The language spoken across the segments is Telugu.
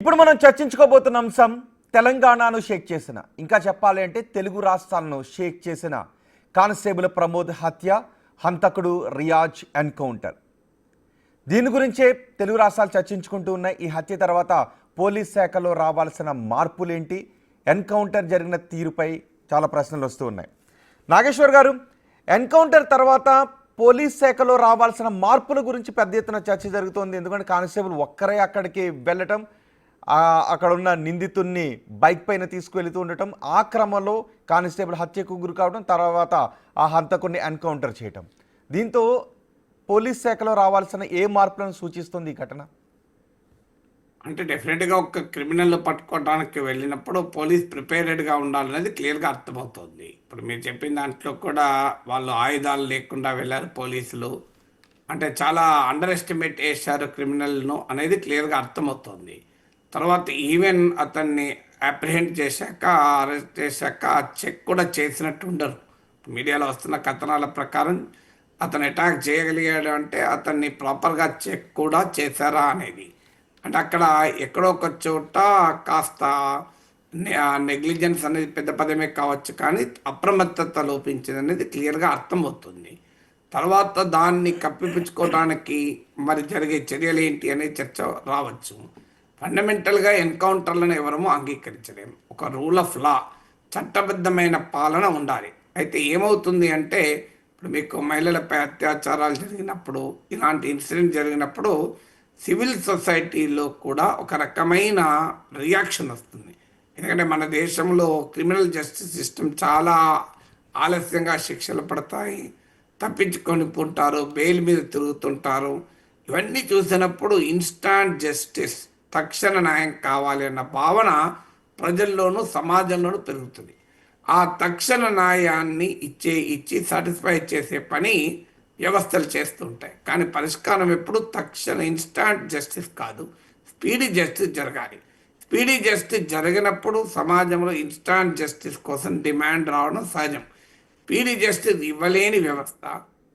ఇప్పుడు మనం చర్చించుకోబోతున్న అంశం తెలంగాణను షేక్ చేసిన, ఇంకా చెప్పాలి అంటే తెలుగు రాష్ట్రాలను షేక్ చేసిన కానిస్టేబుల్ ప్రమోద్ హత్య, హంతకుడు రియాజ్ ఎన్కౌంటర్. దీని గురించే తెలుగు రాష్ట్రాలు చర్చించుకుంటూ ఉన్నాయి. ఈ హత్య తర్వాత పోలీస్ శాఖలో రావాల్సిన మార్పులేంటి, ఎన్కౌంటర్ జరిగిన తీరుపై చాలా ప్రశ్నలు వస్తూ ఉన్నాయి. నాగేశ్వర్ గారు, ఎన్కౌంటర్ తర్వాత పోలీస్ శాఖలో రావాల్సిన మార్పుల గురించి పెద్ద ఎత్తున చర్చ జరుగుతోంది. ఎందుకంటే కానిస్టేబుల్ ఒక్కరే అక్కడికి వెళ్ళటం, అక్కడ ఉన్న నిందితుడిని బైక్ పైన తీసుకువెళుతూ ఉండటం, ఆ క్రమంలో కానిస్టేబుల్ హత్యకు గురి కావడం, తర్వాత ఆ హంతకుడిని ఎన్కౌంటర్ చేయటం. దీంతో పోలీస్ శాఖలో రావాల్సిన ఏ మార్పులను సూచిస్తుంది ఈ ఘటన? అంటే డెఫినెట్గా ఒక క్రిమినల్ పట్టుకోవడానికి వెళ్ళినప్పుడు పోలీస్ ప్రిపేర్డ్గా ఉండాలనేది క్లియర్గా అర్థమవుతుంది. ఇప్పుడు మీరు చెప్పిన దాంట్లో కూడా వాళ్ళు ఆయుధాలు లేకుండా వెళ్ళారు పోలీసులు, అంటే చాలా అండర్ ఎస్టిమేట్ చేశారు క్రిమినల్ను అనేది క్లియర్గా అర్థమవుతుంది. తర్వాత ఈవెన్ అతన్ని అప్రిహెండ్ చేశాక, అరెస్ట్ చేశాక చెక్ కూడా చేసినట్టు ఉండరు. మీడియాలో వస్తున్న కథనాల ప్రకారం అతను అటాక్ చేయగలిగాడు అంటే అతన్ని ప్రాపర్గా చెక్ కూడా చేశారా అనేది. అంటే అక్కడ ఎక్కడో ఒక చోట కాస్త నెగ్లిజెన్స్ అనేది పెద్ద పదమే కావచ్చు, కానీ అప్రమత్తత లోపించింది అనేది క్లియర్గా అర్థమవుతుంది. తర్వాత దాన్ని కప్పిపుచ్చుకోవడానికి మరి జరిగే చర్యలు ఏంటి అనే చర్చ రావచ్చు. ఫండమెంటల్గా ఎన్కౌంటర్లను ఎవరము అంగీకరించలేము. ఒక రూల్ ఆఫ్ లా, చట్టబద్ధమైన పాలన ఉండాలి. అయితే ఏమవుతుంది అంటే, ఇప్పుడు మీకు మహిళలపై అత్యాచారాలు జరిగినప్పుడు, ఇలాంటి ఇన్సిడెంట్ జరిగినప్పుడు సివిల్ సొసైటీలో కూడా ఒక రకమైన రియాక్షన్ వస్తుంది. ఎందుకంటే మన దేశంలో క్రిమినల్ జస్టిస్ సిస్టమ్ చాలా ఆలస్యంగా శిక్షలు పడతాయి, తప్పించుకొని ఉంటారు, బెయిల్ మీద తిరుగుతుంటారు. ఇవన్నీ చూసినప్పుడు ఇన్స్టాంట్ జస్టిస్, తక్షణ న్యాయం కావాలి అన్న భావన ప్రజల్లోనూ సమాజంలోనూ పెరుగుతుంది. ఆ తక్షణ న్యాయాన్ని ఇచ్చి సాటిస్ఫై చేసే పని వ్యవస్థలు చేస్తుంటాయి. కానీ పరిష్కారం ఎప్పుడు తక్షణ ఇన్స్టాంట్ జస్టిస్ కాదు, స్పీడీ జస్టిస్ జరగాలి. స్పీడీ జస్టిస్ జరిగినప్పుడు సమాజంలో ఇన్స్టాంట్ జస్టిస్ కోసం డిమాండ్ రావడం సహజం. స్పీడీ జస్టిస్ ఇవ్వలేని వ్యవస్థ,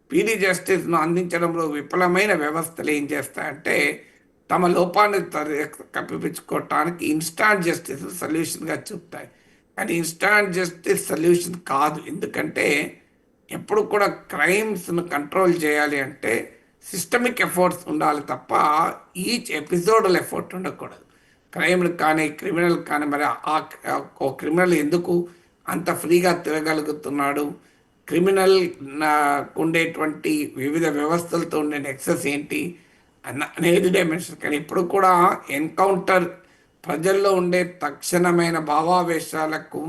స్పీడీ జస్టిస్ను అందించడంలో విఫలమైన వ్యవస్థలు ఏం చేస్తాయంటే తమ లోపాన్ని కప్పిపుచ్చుకోవటానికి ఇన్స్టాంట్ జస్టిస్ సొల్యూషన్గా చూపుతాయి. కానీ ఇన్స్టాంట్ జస్టిస్ సొల్యూషన్ కాదు. ఎందుకంటే ఎప్పుడు కూడా క్రైమ్స్ను కంట్రోల్ చేయాలి అంటే సిస్టమిక్ ఎఫర్ట్స్ ఉండాలి తప్ప ఈచ్ ఎపిసోడల్ ఎఫర్ట్ ఉండకూడదు. క్రైమ్ కానీ క్రిమినల్ కానీ, మరి ఓ క్రిమినల్ ఎందుకు అంత ఫ్రీగా తిరగలుగుతున్నాడు, క్రిమినల్ ఉండేటువంటి వివిధ వ్యవస్థలతో ఉండే నెక్సెస్ ఏంటి అనేది డైమెన్షన్. కానీ ఇప్పుడు కూడా ఎన్కౌంటర్ ప్రజల్లో ఉండే తక్షణమైన భావావేశాలకు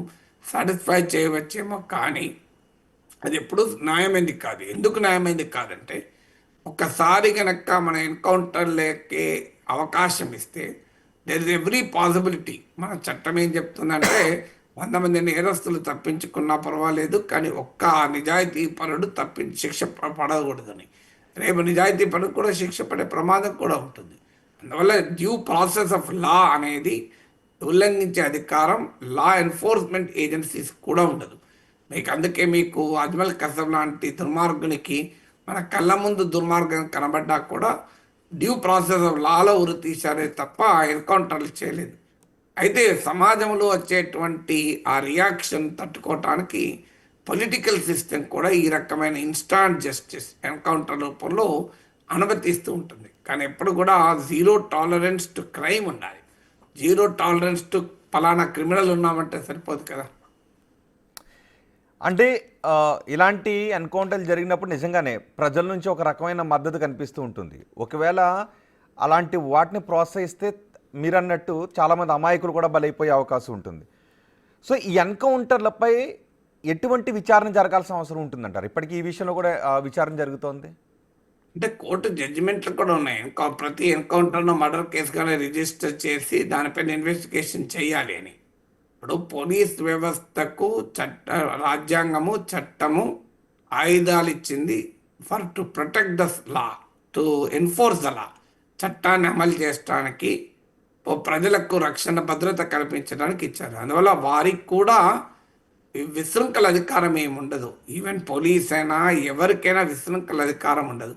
సాటిస్ఫై చేయవచ్చేమో, కానీ అది ఎప్పుడు న్యాయమైంది కాదు. ఎందుకు న్యాయమైంది కాదంటే, ఒక్కసారి కనుక మన ఎన్కౌంటర్ లేకే అవకాశం ఇస్తే దెర్ ఇస్ ఎవ్రీ పాసిబిలిటీ. మన చట్టం ఏం చెప్తుందంటే 100 మంది నేరస్తులు తప్పించుకున్నా పర్వాలేదు, కానీ ఒక్క నిజాయితీ పరుడు శిక్ష పడకూడదని. రేపు నిజాయితీ పరుడు కూడా శిక్ష పడే ప్రమాదం కూడా ఉంటుంది. అందువల్ల డ్యూ ప్రాసెస్ ఆఫ్ లా అనేది ఉల్లంఘించే అధికారం లా ఎన్ఫోర్స్మెంట్ ఏజెన్సీస్ కూడా ఉండదు. అందుకే మీకు అజ్మల్ కసబ్ లాంటి దుర్మార్గునికి మన కళ్ళ ముందు దుర్మార్గం కనబడ్డా కూడా డ్యూ ప్రాసెస్ ఆఫ్ లాలో ఉరి తీశారే తప్ప ఎన్కౌంటర్లు చేయలేదు. అయితే సమాజంలో వచ్చేటువంటి ఆ రియాక్షన్ తట్టుకోవటానికి పొలిటికల్ సిస్టమ్ కూడా ఈ రకమైన ఇన్స్టాంట్ జస్టిస్ ఎన్కౌంటర్ రూపంలో అనుమతిస్తూ ఉంటుంది. కానీ ఎప్పుడు కూడా జీరో టాలరెన్స్ టు క్రైమ్ ఉండాలి. జీరో టాలరెన్స్ టు ఫలానా క్రిమినల్ ఉన్నామంటే సరిపోదు కదా. అంటే ఇలాంటి ఎన్కౌంటర్లు జరిగినప్పుడు నిజంగానే ప్రజల నుంచి ఒక రకమైన మద్దతు కనిపిస్తూ ఉంటుంది. ఒకవేళ అలాంటి వాటిని ప్రోత్సహిస్తే మీరన్నట్టు చాలామంది అమాయకులు కూడా బలైపోయే అవకాశం ఉంటుంది. సో ఈ ఎన్కౌంటర్లపై ఎటువంటి విచారణ జరగాల్సిన అవసరం ఉంటుందంటారు? ఇప్పటికీ ఈ విషయంలో కూడా విచారణ జరుగుతోంది. అంటే కోర్టు జడ్జిమెంట్లు కూడా ఉన్నాయి. ప్రతి ఎన్కౌంటర్ను మర్డర్ కేసుగానే రిజిస్టర్ చేసి దానిపైన ఇన్వెస్టిగేషన్ చేయాలి అని. ఇప్పుడు పోలీస్ వ్యవస్థకు రాజ్యాంగము, చట్టము ఆయుధాలు ఇచ్చింది for to protect the law, to enforce the law. చట్టాన్ని అమలు చేయడానికి, ప్రజలకు రక్షణ భద్రత కల్పించడానికి ఇచ్చారు. అందువల్ల వారికి కూడా విశృంఖల అధికారం ఏమి ఉండదు. ఈవెన్ పోలీస్ అయినా ఎవరికైనా విశృంఖల అధికారం ఉండదు.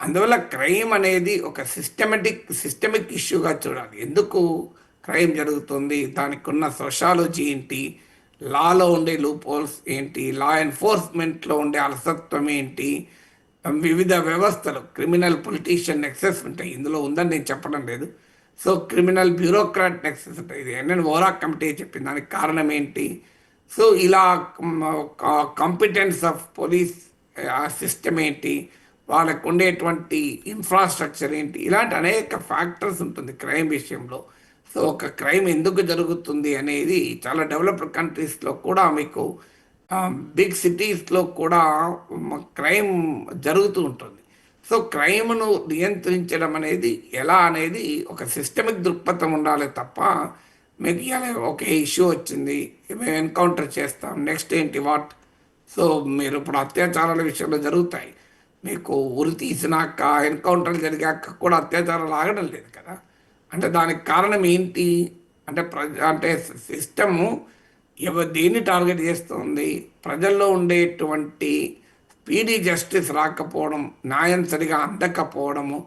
అందువల్ల క్రైమ్ అనేది ఒక సిస్టమిక్ ఇష్యూగా చూడాలి. ఎందుకు క్రైమ్ జరుగుతుంది, దానికి ఉన్న సోషాలజీ ఏంటి, లాలో ఉండే లూప్ హోల్స్ ఏంటి, లా ఎన్ఫోర్స్మెంట్లో ఉండే అలసత్వం ఏంటి, వివిధ వ్యవస్థలు క్రిమినల్ పొలిటీషియన్ నెక్సెస్ ఉంటాయి, ఇందులో ఉందని నేను చెప్పడం లేదు. సో క్రిమినల్ బ్యూరోక్రాట్ నెక్సెస్ ఉంటాయి, ఇది ఎన్ఎన్ ఓరా కమిటీ చెప్పింది, దానికి కారణం ఏంటి. సో ఇలా కాంపిటెన్స్ ఆఫ్ పోలీస్ సిస్టమ్ ఏంటి, వాళ్ళకు ఉండేటువంటి ఇన్ఫ్రాస్ట్రక్చర్ ఏంటి, ఇలాంటి అనేక ఫ్యాక్టర్స్ ఉంటుంది క్రైమ్ విషయంలో. సో ఒక క్రైమ్ ఎందుకు జరుగుతుంది అనేది చాలా డెవలప్డ్ కంట్రీస్లో కూడా మీకు బిగ్ సిటీస్లో కూడా క్రైమ్ జరుగుతూ ఉంటుంది. సో క్రైమ్ను నియంత్రించడం అనేది ఎలా అనేది ఒక సిస్టమిక్ దృక్పథం ఉండాలి తప్ప మీకు ఇలా ఒకే ఇష్యూ వచ్చింది మేము ఎన్కౌంటర్ చేస్తాం నెక్స్ట్ ఏంటి వాట్. సో మీరు ఇప్పుడు అత్యాచారాల విషయంలో జరుగుతాయి, మీకు ఉరి తీసినాక ఎన్కౌంటర్ జరిగాక కూడా అత్యాచారాలు ఆగడం లేదు కదా. అంటే దానికి కారణం ఏంటి అంటే అంటే సిస్టము దేన్ని టార్గెట్ చేస్తుంది, ప్రజల్లో ఉండేటువంటి స్పీడీ జస్టిస్ రాకపోవడం, న్యాయం సరిగా అందకపోవడము,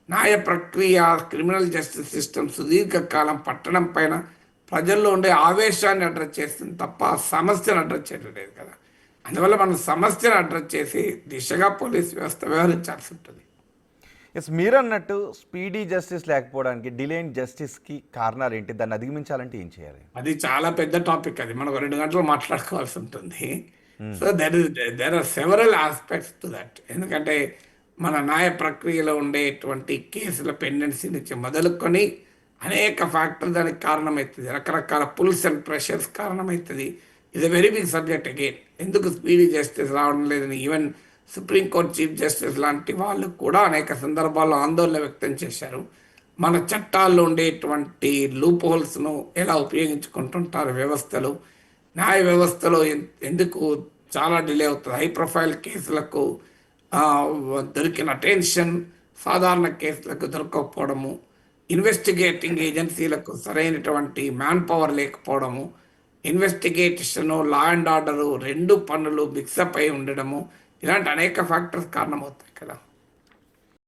న్యాయ ప్రక్రియ క్రిమినల్ జస్టిస్ సిస్టమ్ సుదీర్ఘకాలం పట్టడం పైన ప్రజల్లో ఉండే ఆవేశాన్ని అడ్రస్ చేస్తుంది తప్ప సమస్యను అడ్రస్ చేయడం లేదు కదా. అందువల్ల మనం సమస్యను అడ్రస్ చేసి దిశగా పోలీస్ వ్యవస్థ వ్యవహరించాల్సి ఉంటుంది. ఎస్, మీరు అన్నట్టు స్పీడీ జస్టిస్ లేకపోవడానికి డిలేన్ జస్టిస్కి కారణాలు ఏంటి, దాన్ని అధిగమించాలంటే ఏం చేయాలి? అది చాలా పెద్ద టాపిక్, అది మనం 2 గంటలు మాట్లాడుకోవాల్సి ఉంటుంది. So there are several aspects to that. ఎందుకంటే మన న్యాయ ప్రక్రియలో ఉండేటువంటి కేసుల పెండెన్సీ నుంచి మొదలుకొని అనేక ఫ్యాక్టర్లు దానికి కారణమవుతుంది, రకరకాల పుల్స్ అండ్ ప్రెషర్స్ కారణమవుతుంది. ఇది వెరీ బిగ్ సబ్జెక్ట్ అగైన్. ఎందుకు స్పీడీ జస్టిస్ రావడం లేదని ఈవెన్ సుప్రీంకోర్టు చీఫ్ జస్టిస్ లాంటి వాళ్ళు కూడా అనేక సందర్భాల్లో ఆందోళన వ్యక్తం చేశారు. మన చట్టాల్లో ఉండేటువంటి లూప్ హోల్స్ను ఎలా ఉపయోగించుకుంటుంటారు వ్యవస్థలు, న్యాయ వ్యవస్థలో ఎందుకు చాలా డిలే అవుతుంది, హై ప్రొఫైల్ కేసులకు దొరికిన అటెన్షన్ సాధారణ కేసులకు దొరకకపోవడము, ఇన్వెస్టిగేటింగ్ ఏజెన్సీలకు సరైనటువంటి మ్యాన్ పవర్ లేకపోవడము, ఇన్వెస్టిగేషను లా అండ్ ఆర్డరు 2 పనులు మిక్సప్ అయి ఉండడము, ఇలాంటి అనేక ఫ్యాక్టర్స్ కారణమవుతాయి కదా.